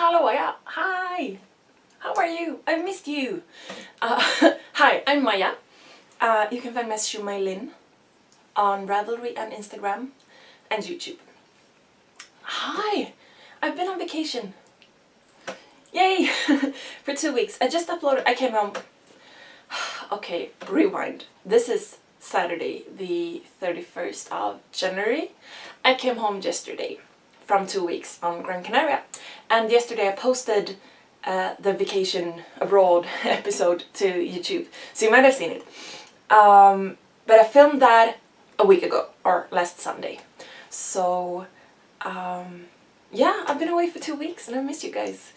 Hello, hi! How are you? I missed you! Hi, I'm Maja. You can find me as sjomajlin on Ravelry and Instagram and YouTube. Hi! I've been on vacation. Yay! For 2 weeks. I just uploaded, I came home. Okay, rewind. This is Saturday, the 31st of January. I came home yesterday from 2 weeks on Gran Canaria. And yesterday I posted the vacation abroad episode to YouTube. So you might have seen it. But I filmed that a week ago, or last Sunday. So, yeah, I've been away for 2 weeks and I missed you guys.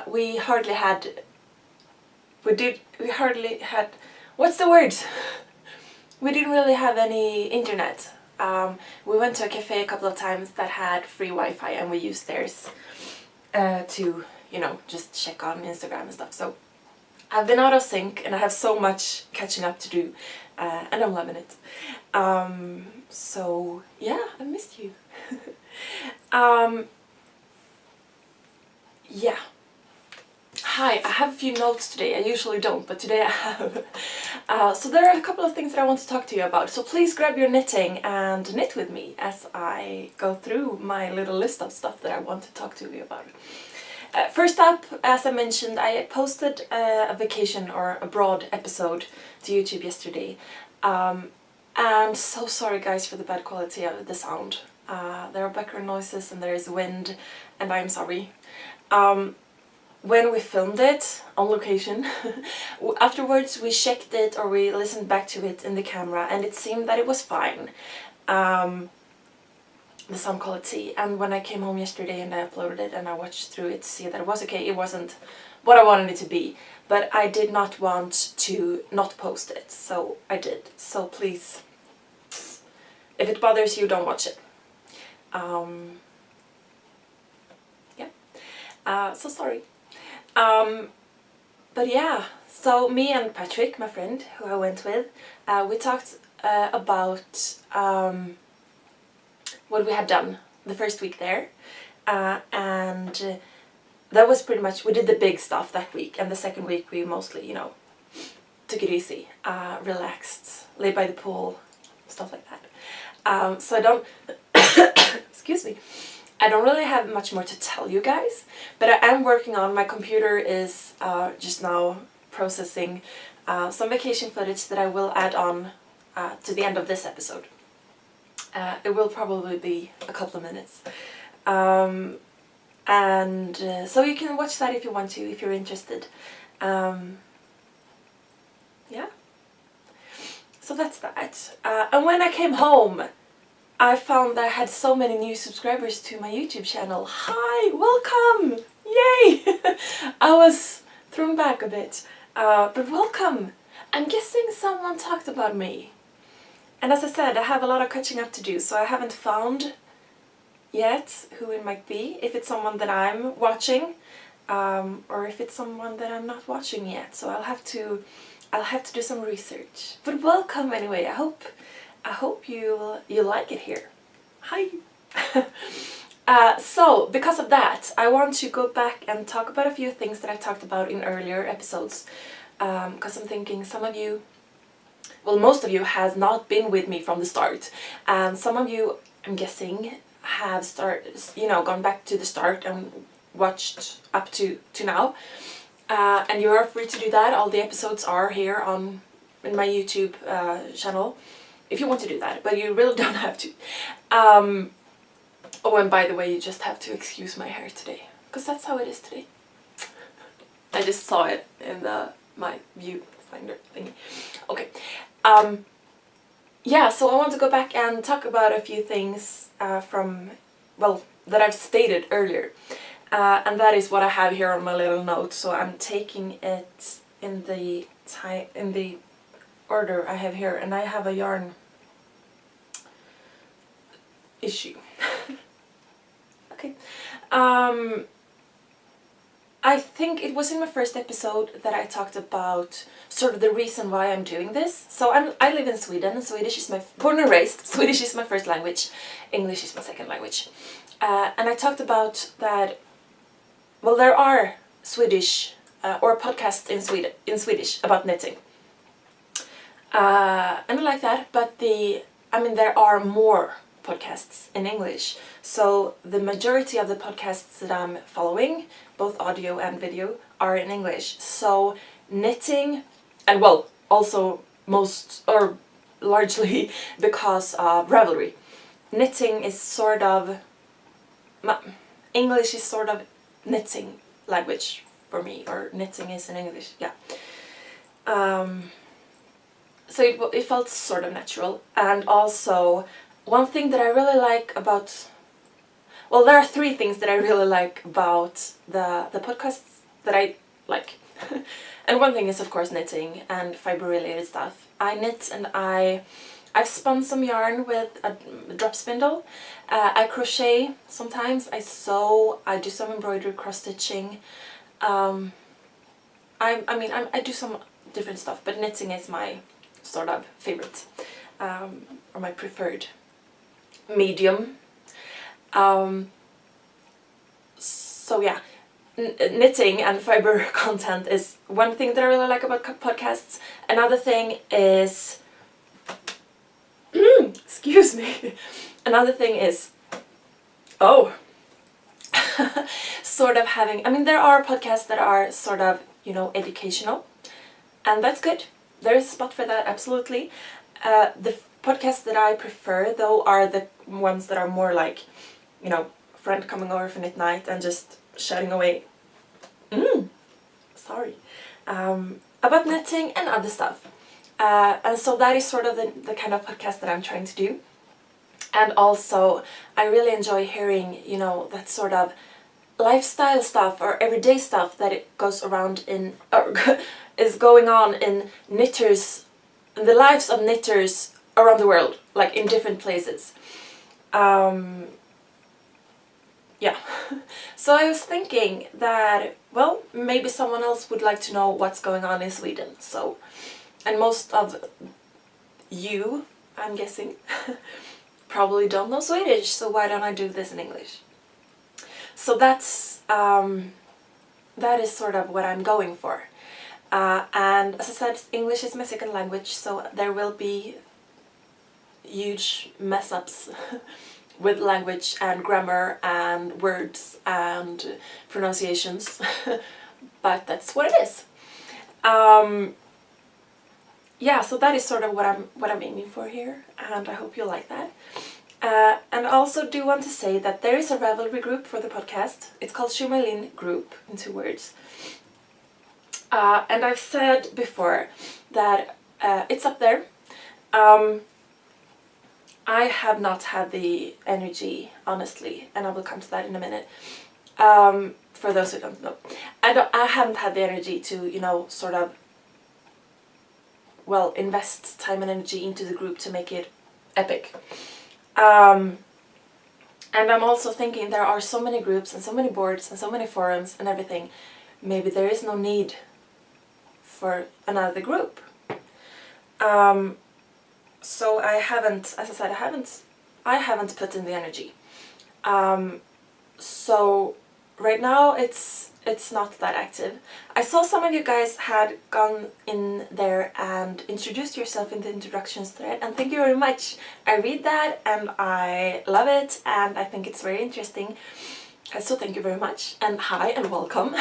We hardly had, what's the word? We didn't really have any internet. We went to a cafe a couple of times that had free Wi-Fi and we used theirs to, you know, just check on Instagram and stuff. So I've been out of sync and I have so much catching up to do and I'm loving it. So yeah, I missed you. Yeah. Hi, I have a few notes today. I usually don't, but today I have. So there are a couple of things that I want to talk to you about. So please grab your knitting and knit with me as I go through my little list of stuff that I want to talk to you about. First up, as I mentioned, I posted a vacation or abroad episode to YouTube yesterday. And so sorry guys for the bad quality of the sound. There are background noises and there is wind, and I'm sorry. When we filmed it on location, afterwards we checked it or we listened back to it in the camera and it seemed that it was fine, the sound quality. And when I came home yesterday and I uploaded it and I watched through it to see that it was okay, it wasn't what I wanted it to be, but I did not want to not post it, so I did. So please, if it bothers you, don't watch it. Yeah, so sorry. But yeah, so me and Patrick, my friend, who I went with, we talked about what we had done the first week there, and that was pretty much, we did the big stuff that week, and the second week we mostly, you know, took it easy, relaxed, lay by the pool, stuff like that. So I don't, excuse me, I don't really have much more to tell you guys, but I am working on, my computer is just now processing some vacation footage that I will add on to the end of this episode. It will probably be a couple of minutes. So you can watch that if you want to, if you're interested. Yeah. So that's that. And when I came home, I found that I had so many new subscribers to my YouTube channel. Hi, welcome! Yay! I was thrown back a bit, but welcome! I'm guessing someone talked about me. And as I said, I have a lot of catching up to do, so I haven't found yet who it might be, if it's someone that I'm watching, or if it's someone that I'm not watching yet. So I'll have to do some research. But welcome anyway. I hope you like it here. Hi! So, because of that, I want to go back and talk about a few things that I talked about in earlier episodes. Because I'm thinking some of you, well, most of you has not been with me from the start. And some of you, I'm guessing, have gone back to the start and watched up to now. And you are free to do that. All the episodes are here in my YouTube channel, if you want to do that, but you really don't have to. Oh, and by the way, you just have to excuse my hair today, because that's how it is today. I just saw it in my viewfinder thingy. Okay. Yeah, so I want to go back and talk about a few things that I've stated earlier. And that is what I have here on my little note, so I'm taking it in the order I have here, and I have a yarn issue. Okay. I think it was in my first episode that I talked about sort of the reason why I'm doing this. So I live in Sweden, and Swedish is my, born and raised, Swedish is my first language, English is my second language. And I talked about that well, there are Swedish or podcasts in Swedish about knitting. And I like that, but there are more podcasts in English. So the majority of the podcasts that I'm following, both audio and video, are in English. So knitting, and well, also most or largely because of Ravelry. Knitting is sort of, English is sort of knitting language for me, or knitting is in English, yeah. So it felt sort of natural. And also, one thing that I really like about, well, there are three things that I really like about the podcasts that I like. And one thing is, of course, knitting and fiber related stuff. I knit, and I've spun some yarn with a drop spindle. I crochet sometimes. I sew. I do some embroidery, cross stitching. I do some different stuff, but knitting is my sort of favorite, or my preferred medium. So yeah, knitting and fiber content is one thing that I really like about podcasts. Another thing is, excuse me. Another thing is, sort of having, there are podcasts that are sort of, educational, and that's good. There is a spot for that, absolutely. The podcasts that I prefer, though, are the ones that are more like, friend coming over for knit night and just shouting away, sorry, about knitting and other stuff. And so that is sort of the kind of podcast that I'm trying to do. And also, I really enjoy hearing, that sort of lifestyle stuff or everyday stuff that it goes around in, or is going on in knitters, in the lives of knitters around the world, like in different places. Yeah. So I was thinking that, well, maybe someone else would like to know what's going on in Sweden. So, and most of you, I'm guessing, probably don't know Swedish, so why don't I do this in English? So that is sort of what I'm going for. And as I said, English is my second language, so there will be huge mess-ups with language and grammar and words and pronunciations, but that's what it is. Yeah, so that is sort of what I'm aiming for here, and I hope you like that. And I also do want to say that there is a Ravelry group for the podcast. It's called sjomajlin group, in 2 words. And I've said before that it's up there. I have not had the energy, honestly, and I will come to that in a minute. For those who don't know, I haven't had the energy to, sort of, well, invest time and energy into the group to make it epic. And I'm also thinking there are so many groups and so many boards and so many forums and everything. Maybe there is no need for another group. So I haven't, as I said, I haven't put in the energy. So right now it's not that active. I saw some of you guys had gone in there and introduced yourself in the introductions thread, and thank you very much. I read that and I love it, and I think it's very interesting. So thank you very much, and hi and welcome.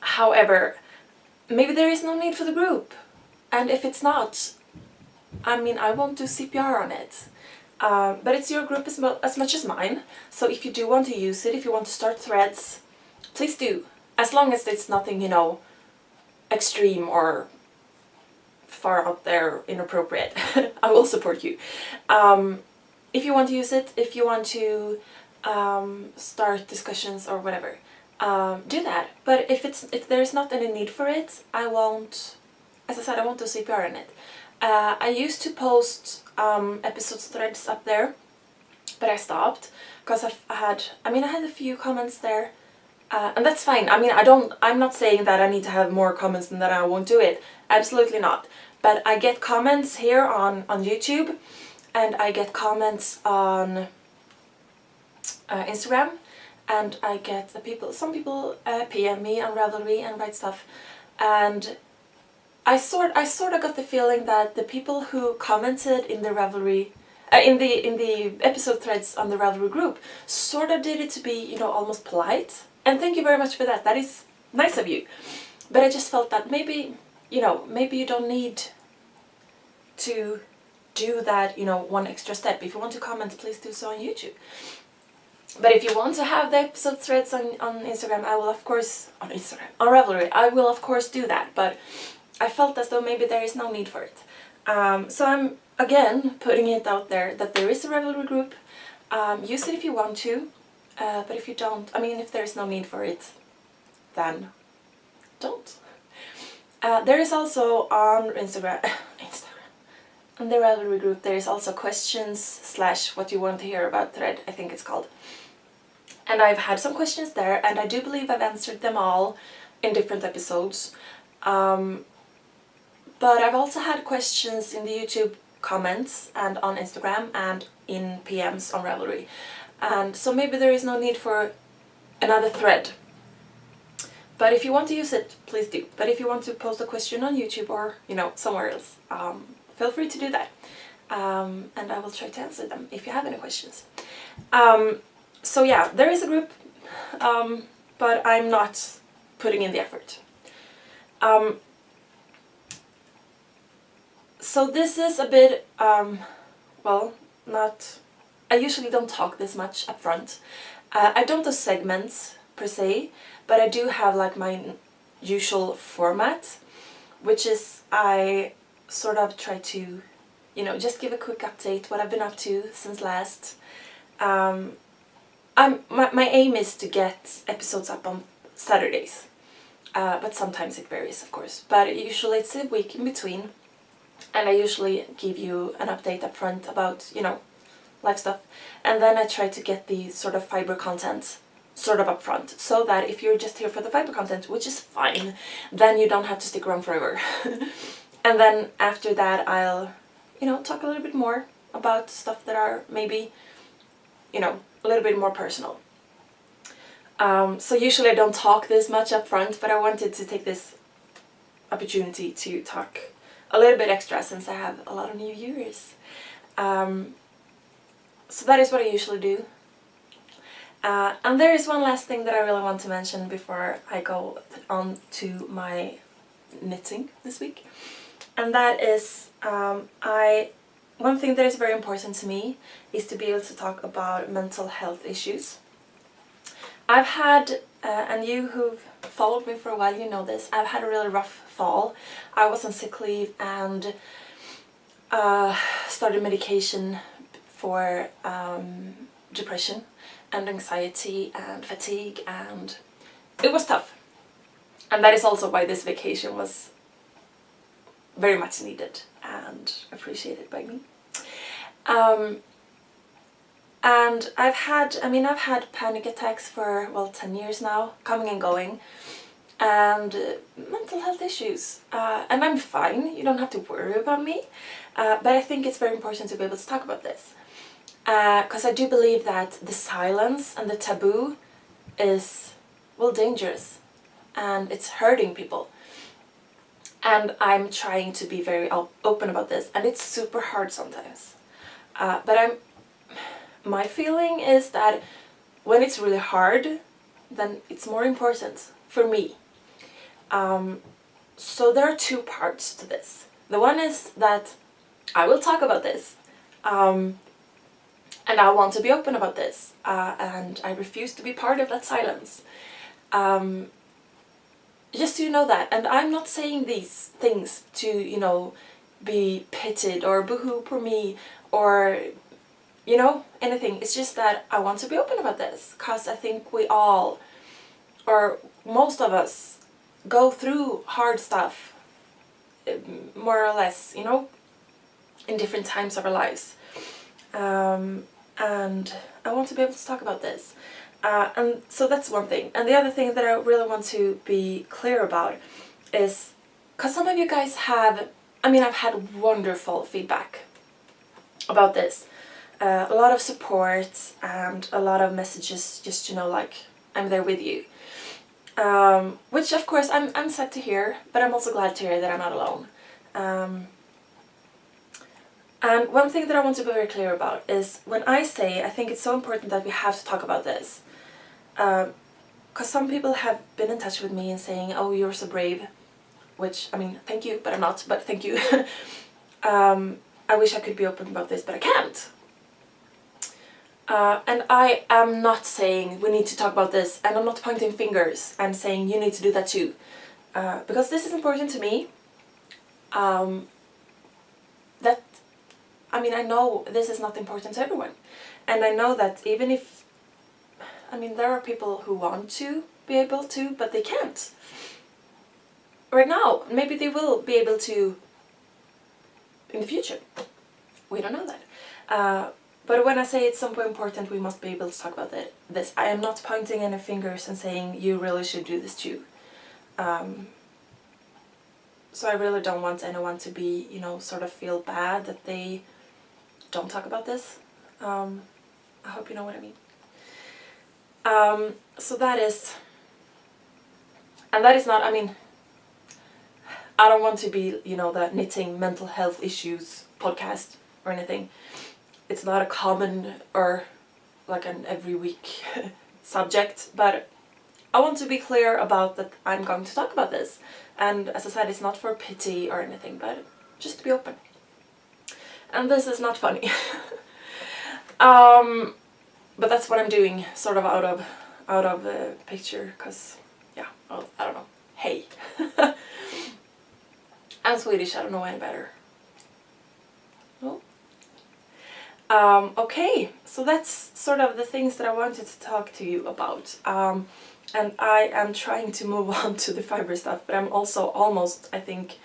However, maybe there is no need for the group, and if it's not, I won't do CPR on it. But it's your group as much as mine, so if you do want to use it, if you want to start threads, please do. As long as it's nothing, extreme or far out there inappropriate, I will support you. If you want to use it, if you want to start discussions or whatever, do that. But if there's not any need for it, I won't, as I said, I won't do CPR on it. I used to post episodes threads up there, but I stopped because I had a few comments there, and that's fine. I'm not saying that I need to have more comments and that I won't do it. Absolutely not. But I get comments here on YouTube, and I get comments on Instagram, and I get some people PM me on Ravelry and write stuff, and I sort of got the feeling that the people who commented in the Ravelry, in the episode threads on the Ravelry group, sort of did it to be, you know, almost polite. And thank you very much for that. That is nice of you. But I just felt that maybe, you know, maybe you don't need to do that, you know, one extra step. If you want to comment, please do so on YouTube. But if you want to have the episode threads on Instagram, I will of course, on Ravelry, I will of course do that. But I felt as though maybe there is no need for it. So I'm again putting it out there that there is a Ravelry group. Use it if you want to, but if you don't, I mean, if there's no need for it, then don't. There is also on Instagram, on the Ravelry group, there is also questions / what you want to hear about thread, I think it's called. And I've had some questions there, and I do believe I've answered them all in different episodes. But I've also had questions in the YouTube comments and on Instagram and in PMs on Ravelry. And so maybe there is no need for another thread. But if you want to use it, please do. But if you want to post a question on YouTube or, you know, somewhere else, feel free to do that. And I will try to answer them if you have any questions. So yeah, there is a group, but I'm not putting in the effort. So this is a bit, well, not, I usually don't talk this much up front. I don't do segments per se, but I do have like my usual format, which is I sort of try to, you know, just give a quick update what I've been up to since last. My aim is to get episodes up on Saturdays, but sometimes it varies, of course. But usually it's a week in between. And I usually give you an update up front about, you know, life stuff. And then I try to get the sort of fiber content sort of up front, so that if you're just here for the fiber content, which is fine, then you don't have to stick around forever. And then after that I'll, you know, talk a little bit more about stuff that are maybe, you know, a little bit more personal. So usually I don't talk this much up front, but I wanted to take this opportunity to talk a little bit extra since I have a lot of new viewers. So that is what I usually do. And there is one last thing that I really want to mention before I go on to my knitting this week. And that is, one thing that is very important to me is to be able to talk about mental health issues. I've had, and you who've followed me for a while, you know this, I've had a really rough fall. I was on sick leave and started medication for depression and anxiety and fatigue, and it was tough. And that is also why this vacation was very much needed and appreciated by me. And I've had panic attacks for, well, 10 years now, coming and going, and mental health issues. And I'm fine, you don't have to worry about me, but I think it's very important to be able to talk about this. Because I do believe that the silence and the taboo is, well, dangerous, and it's hurting people. And I'm trying to be very open about this, and it's super hard sometimes. But my feeling is that when it's really hard, then it's more important for me. So there are two parts to this. The one is that I will talk about this, and I want to be open about this, and I refuse to be part of that silence. Just so you know that. And I'm not saying these things to, you know, be pitied or boohoo for me or, you know, anything. It's just that I want to be open about this, because I think we all, or most of us, go through hard stuff, more or less, you know, in different times of our lives. And I want to be able to talk about this. And so that's one thing. And the other thing that I really want to be clear about is, because some of you guys have, I've had wonderful feedback about this. a lot of support and a lot of messages, just, you know, like, I'm there with you. Which of course I'm sad to hear, but I'm also glad to hear that I'm not alone. And one thing that I want to be very clear about is when I say I think it's so important that we have to talk about this. Because some people have been in touch with me and saying, oh, you're so brave, which, I mean, thank you, but I'm not, but thank you. I wish I could be open about this, but I can't. And I am not saying we need to talk about this, and I'm not pointing fingers. I'm saying you need to do that too. Because this is important to me. I know this is not important to everyone. And I know that even if, there are people who want to be able to, but they can't. Right now, maybe they will be able to in the future. We don't know that. But when I say it's so important, we must be able to talk about this. I am not pointing any fingers and saying you really should do this too. So I really don't want anyone to be, sort of feel bad that they don't talk about this. I hope you know what I mean. So that is, and that is not, I don't want to be, the knitting mental health issues podcast or anything. It's not a common or like an every week subject, but I want to be clear about that I'm going to talk about this. And as I said, it's not for pity or anything, but just to be open. And this is not funny. But that's what I'm doing, sort of out of the picture, because, yeah, well, I don't know. Hey. I'm Swedish, I don't know any better. No? Okay, so that's sort of the things that I wanted to talk to you about. And I am trying to move on to the fiber stuff, but I'm also almost, I think,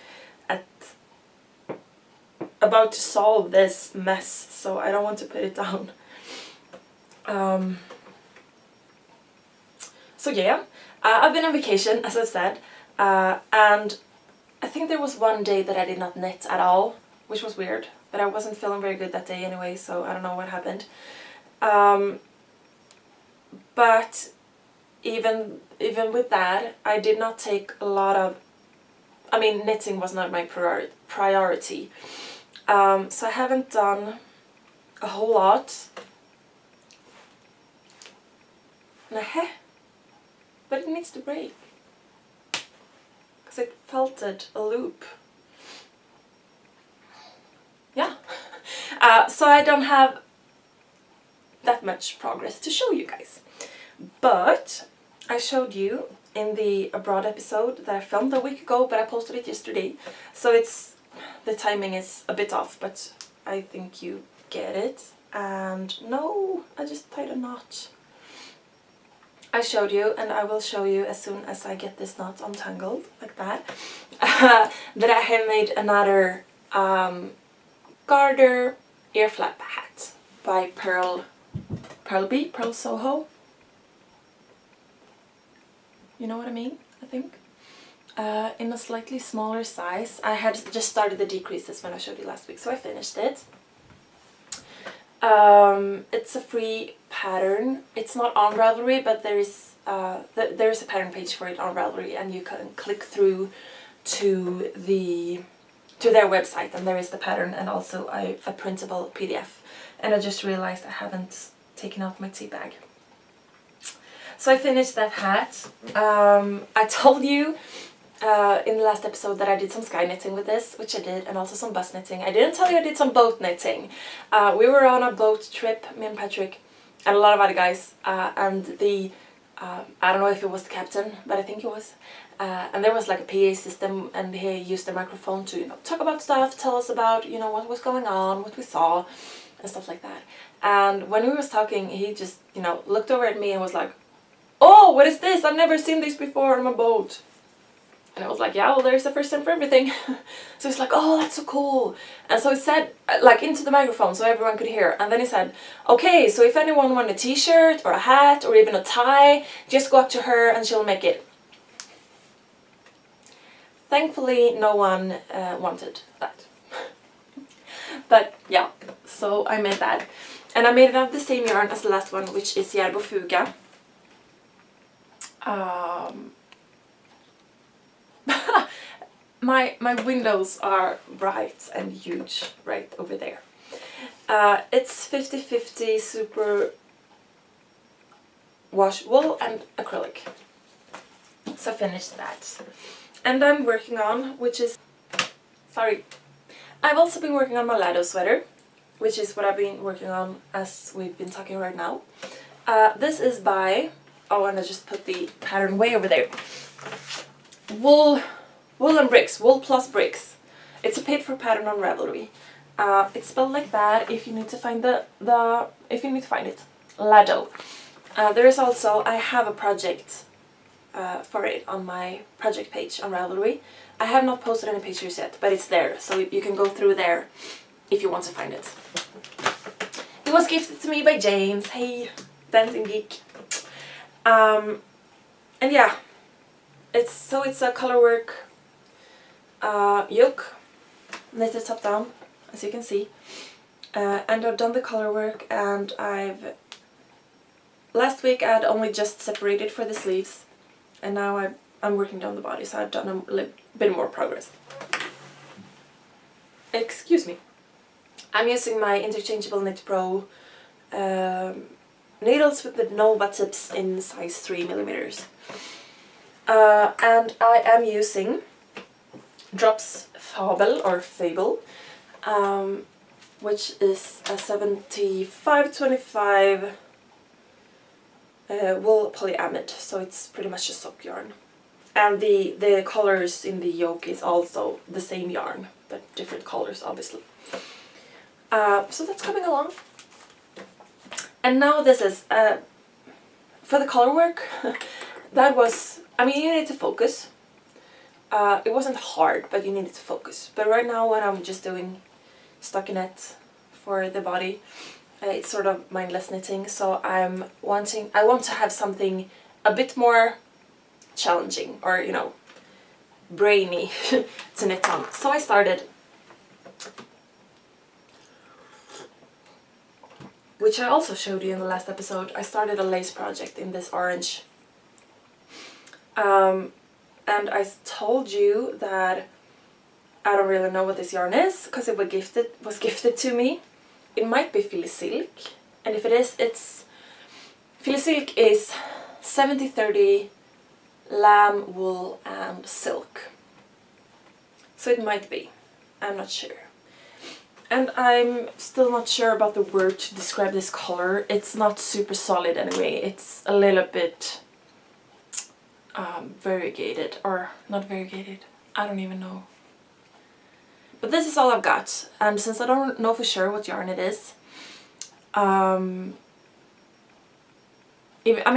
about to solve this mess, so I don't want to put it down. So yeah, I've been on vacation, as I've said, and I think there was one day that I did not knit at all, which was weird, but I wasn't feeling very good that day anyway, so I don't know what happened. But even with that, I did not take a lot of, knitting was not my priority. So I haven't done a whole lot. But it needs to break. Because it felted a loop. Yeah. So I don't have that much progress to show you guys. But I showed you in the abroad episode that I filmed a week ago, but I posted it yesterday. So the timing is a bit off, but I think you get it. And no, I just tied a knot. I showed you, and I will show you as soon as I get this knot untangled, like that, that I have made another garter ear flap hat by Pearl Soho. You know what I mean, I think? In a slightly smaller size. I had just started the decreases when I showed you last week, so I finished it. It's a free pattern. It's not on Ravelry, but there is a pattern page for it on Ravelry, and you can click through to their website, and there is the pattern and also a printable PDF. And I just realized I haven't taken out my tea bag. So I finished that hat. I told you in the last episode that I did some sky knitting with this, which I did, and also some bus knitting. I didn't tell you I did some boat knitting. We were on a boat trip, me and Patrick, and a lot of other guys, and I don't know if it was the captain, but I think it was. And there was like a PA system, and he used the microphone to talk about stuff, tell us about what was going on, what we saw, and stuff like that. And when we was talking, he just looked over at me and was like, "Oh, what is this? I've never seen this before on a boat." And I was like, yeah, well, there's a first time for everything. So he's like, "Oh, that's so cool." And so he said, like, into the microphone so everyone could hear. And then he said, "Okay, so if anyone wants a t-shirt or a hat or even a tie, just go up to her and she'll make it." Thankfully, no one wanted that. But yeah, so I made that. And I made it out of the same yarn as the last one, which is Yerbo Fuga. My windows are bright and huge right over there. It's 50-50 super wash wool and acrylic. So I finished that. And I'm working on, which is, sorry, I've also been working on my Lado sweater, which is what I've been working on as we've been talking right now. This is by, oh, and I just put the pattern way over there. Wool and bricks, wool plus bricks. It's a paid for pattern on Ravelry. It's spelled like that if you need to find if you need to find it. Lado. There is also, I have a project for it on my project page on Ravelry. I have not posted any pictures yet, but it's there, so you can go through there if you want to find it. It was gifted to me by James. Hey, Dancing Geek. And yeah, it's a colorwork yoke, knitted top down, as you can see. And I've done the colorwork, and last week I had only just separated for the sleeves, and now I'm working down the body, so I've done a little bit more progress. Excuse me. I'm using my interchangeable Knit Pro needles with the Nova tips in size 3mm. And I am using Drops Fable, which is a 75-25 wool polyamide, so it's pretty much a sock yarn. And the colors in the yoke is also the same yarn, but different colors, obviously. So that's coming along. And now this is, for the color work, that was, I mean, you need to focus. It wasn't hard, but you needed to focus. But right now when I'm just doing stockinette for the body, it's sort of mindless knitting, so I want to have something a bit more challenging, or, you know, brainy to knit on. So I started, which I also showed you in the last episode, I started a lace project in this orange. And I told you that I don't really know what this yarn is, because it was gifted to me. It might be Philly Silk, and if it is, it's Philly Silk is 70-30 lamb, wool and silk. So it might be, I'm not sure. And I'm still not sure about the word to describe this color. It's not super solid anyway, it's a little bit variegated, or not variegated, I don't even know. But this is all I've got, and since I don't know for sure what yarn it is, I mean,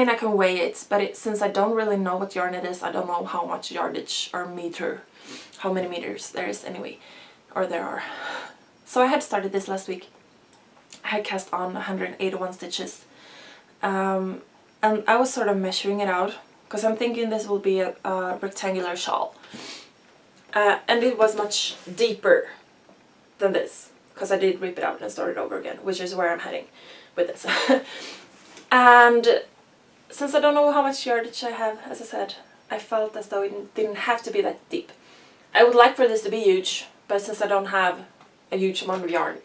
I can weigh it, but since I don't really know what yarn it is, I don't know how much yardage or meter, how many meters there is anyway, or there are. So I had started this last week. I had cast on 181 stitches, and I was sort of measuring it out, because I'm thinking this will be a rectangular shawl. And it was much deeper than this, because I did rip it out and start it over again, which is where I'm heading with this. And since I don't know how much yardage I have, as I said, I felt as though it didn't have to be that deep. I would like for this to be huge, but since I don't have a huge amount of yarn,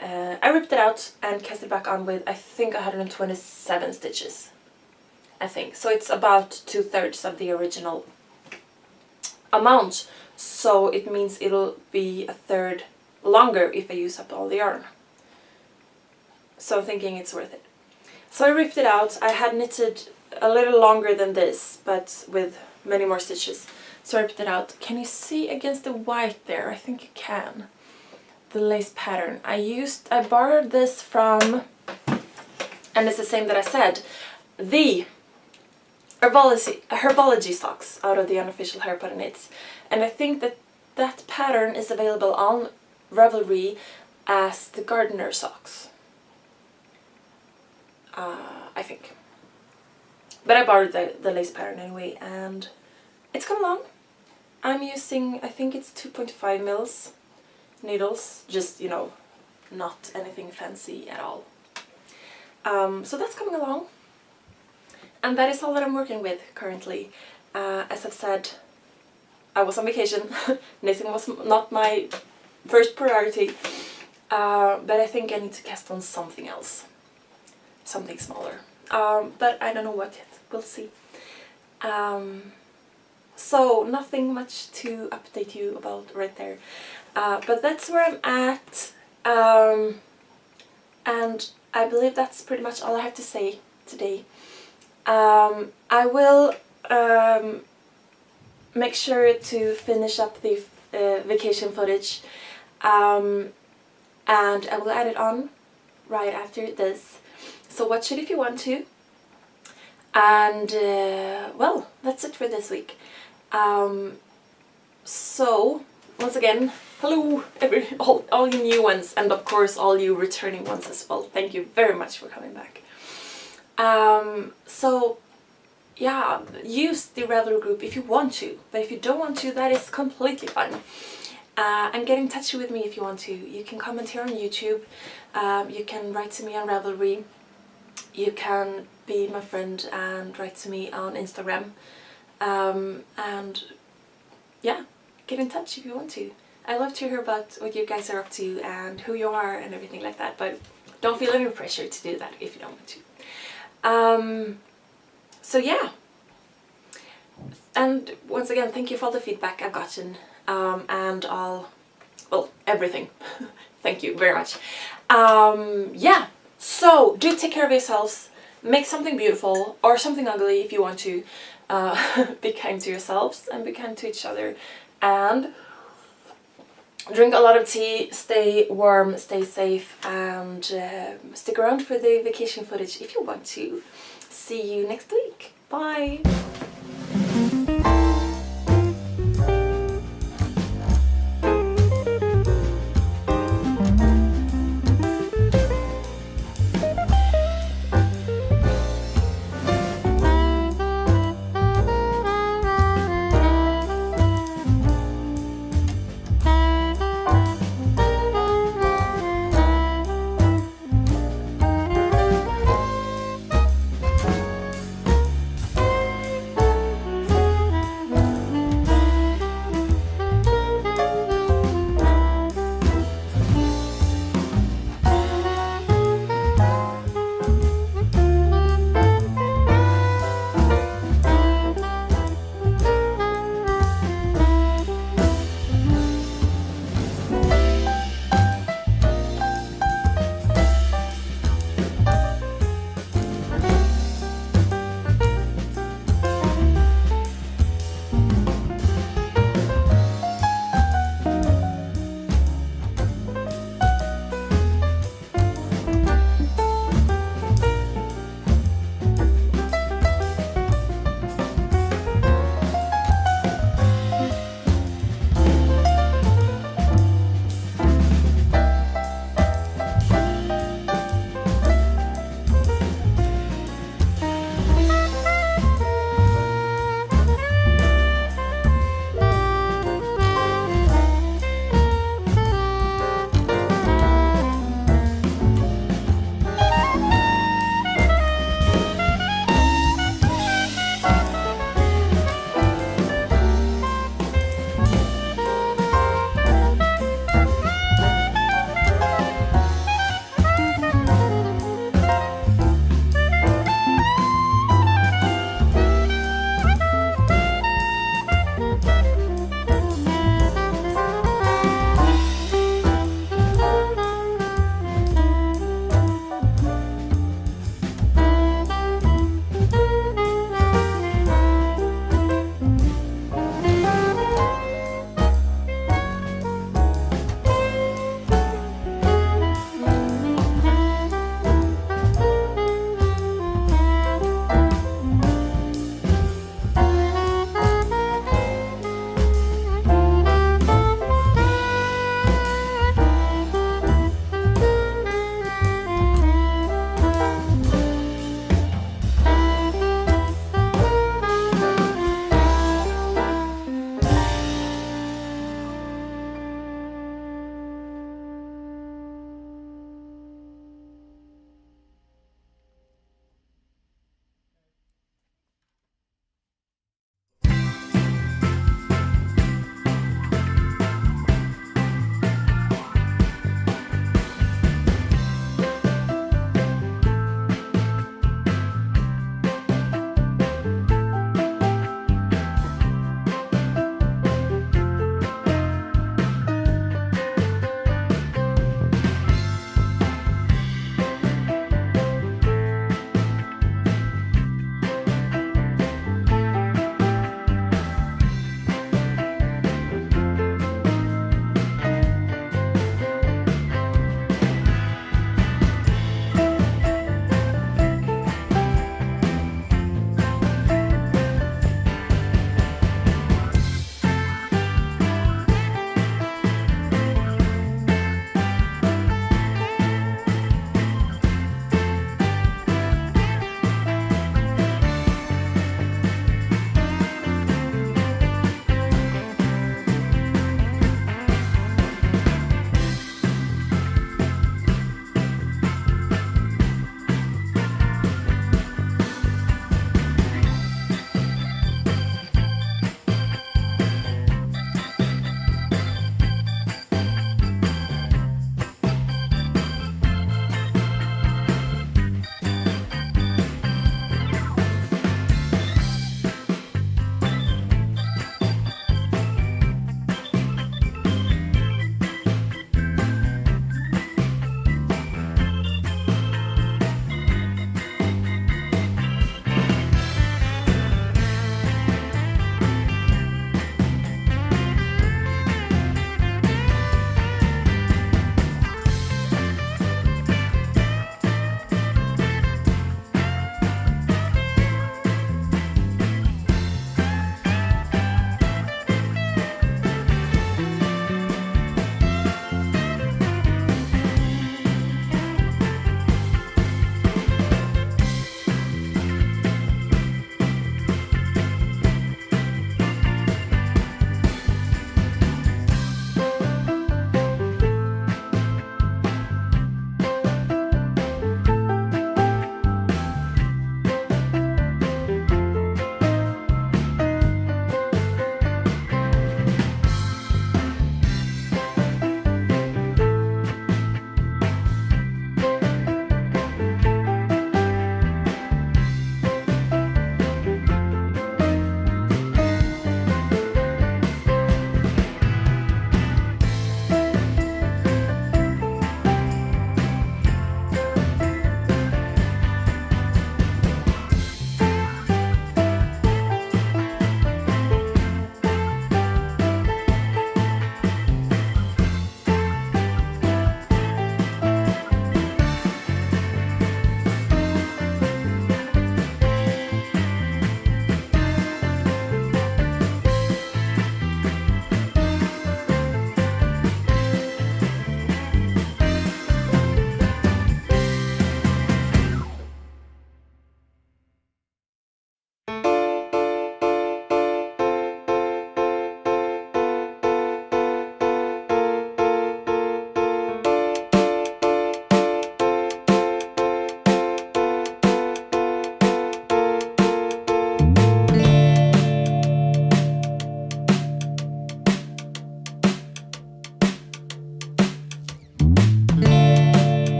I ripped it out and cast it back on with, I think, 127 stitches. I think. So it's about 2/3 of the original amount, so it means it'll be 1/3 longer if I use up all the yarn. So I'm thinking it's worth it. So I ripped it out. I had knitted a little longer than this, but with many more stitches. So I ripped it out. Can you see against the white there? I think you can. The lace pattern. I borrowed this from, and it's the same that I said, the Herbology socks out of the unofficial Harry Potter knits, and I think that pattern is available on Ravelry as the gardener socks. I think. But I borrowed the lace pattern anyway, and it's come along. I'm using, I think it's 2.5 mils needles, just, you know, not anything fancy at all. So that's coming along. And that is all that I'm working with currently. As I've said, I was on vacation. Knitting was not my first priority. But I think I need to cast on something else. Something smaller. But I don't know what yet. We'll see. So nothing much to update you about right there. But that's where I'm at. And I believe that's pretty much all I have to say today. I will make sure to finish up the vacation footage, and I will add it on right after this. So watch it if you want to. And well, that's it for this week. So once again, hello all you new ones, and of course all you returning ones as well. Thank you very much for coming back. So yeah, use the Ravelry group if you want to, but if you don't want to, that is completely fine. And get in touch with me if you want to. You can comment here on YouTube, you can write to me on Ravelry, you can be my friend and write to me on Instagram, and yeah, get in touch if you want to. I love to hear about what you guys are up to and who you are and everything like that, but don't feel any pressure to do that if you don't want to. So yeah, and once again, thank you for all the feedback I've gotten, and all, well, everything. Thank you very much. Yeah, so do take care of yourselves, make something beautiful or something ugly if you want to. Be kind to yourselves and be kind to each other, and drink a lot of tea, stay warm, stay safe, and stick around for the vacation footage if you want to. See you next week. Bye!